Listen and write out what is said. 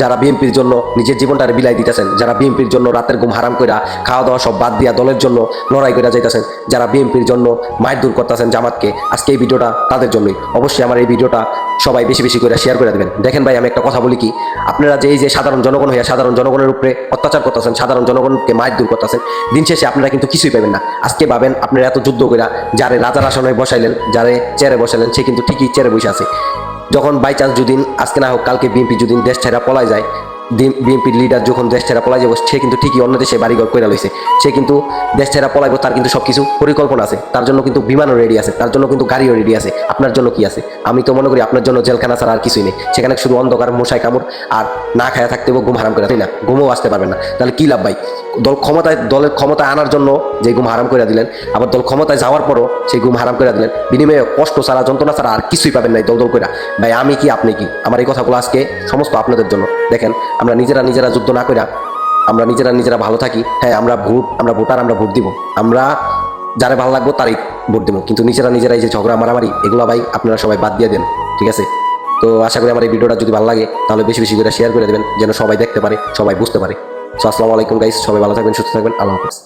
যারা বিএনপির জন্য নিজের জীবনটারে বিলাই দিতেছেন, যারা বিএনপির জন্য রাতের ঘুম হারাম কইরা খাওয়া দাওয়া সব বাদ দিয়া দলের জন্য লড়াই করে যাইতেছেন, যারা বিএনপির জন্য মায়ের দূর করতেছেন জামাতকে, আজকে এই ভিডিওটা তাদের জন্যই। অবশ্যই আমার এই ভিডিওটা সবাই বেশি বেশি করে শেয়ার করে দেবেন। দেখেন ভাই, আমি একটা কথা বলি কি, আপনারা যে এই যে সাধারণ জনগণ হইয়া সাধারণ জনগণের উপরে অত্যাচার করতেছেন, সাধারণ জনগণকে মায়ের দূর করতেছেন, দিন শেষে আপনারা কিন্তু কিছুই পাবেন না। আজকে ভাবেন আপনারা এত যুদ্ধ কইরা যারে রাজার আসনে বসাইলেন, যারে চেয়ারে বসাইলেন, সে কিন্তু ঠিকই চেয়ারে বসে আছে। যখন বাই চান্স যদি আজকে না হোক কালকে বিএনপি যদি দেশ ছেড়া পলাই যায়, বিএনপির লিডার যখন দেশ ছেড়া পলাই যাবো, সে কিন্তু ঠিকই অন্য দেশে বাড়িঘর করে লইছে। সে কিন্তু দেশ ছেড়া পলাইবো, তার কিন্তু সবকিছু পরিকল্পনা আছে, তার জন্য কিন্তু বিমানও রেডি আছে, তার জন্য কিন্তু গাড়িও রেডি আছে। আপনার জন্য কি আছে? আমি তো মনে করি আপনার জন্য জেলখানা ছাড়া আর কিছুই নেই। সেখানে শুধু অন্ধকার, মশায় কামড়, আর না খায়া থাকতে হবে, ঘুম হারাম করে, তাই না? ঘুমও আসতে পারবেন না, তাহলে কি লাভ ভাই? দলের ক্ষমতায় আনার জন্য যে ঘুম হারাম করে দিলেন, আবার দল ক্ষমতায় যাওয়ার পরও সেই ঘুম হারাম করে দিলেন, বিনিময়ে কষ্ট ছাড়া, যন্ত্রণা ছাড়া আর কিছুই পাবেন নাই দল করে। ভাই আমি কি, আপনি কি? আমার এই কথাগুলো আজকে সমস্ত আপনাদের জন্য। দেখেন, আমরা নিজেরা যুদ্ধ না করে আমরা নিজেরা ভালো থাকি। হ্যাঁ, আমরা ভোটার, আমরা ভোট দিব, আমরা যারে ভালো লাগবো তারই ভোট দেবো, কিন্তু নিজেরা এই যে ঝগড়া মারামারি, এগুলো ভাই আপনারা সবাই বাদ দিয়ে দেন, ঠিক আছে? তো আশা করি আমার এই ভিডিওটা যদি ভালো লাগে তাহলে বেশি বেশি করে শেয়ার করে দেবেন, যেন সবাই দেখতে পারে, সবাই বুঝতে পারে। সো আসসালামু আলাইকুম গাইস, সবাই ভালো থাকবেন, সুস্থ থাকবেন, আল্লাহ হাফেজ।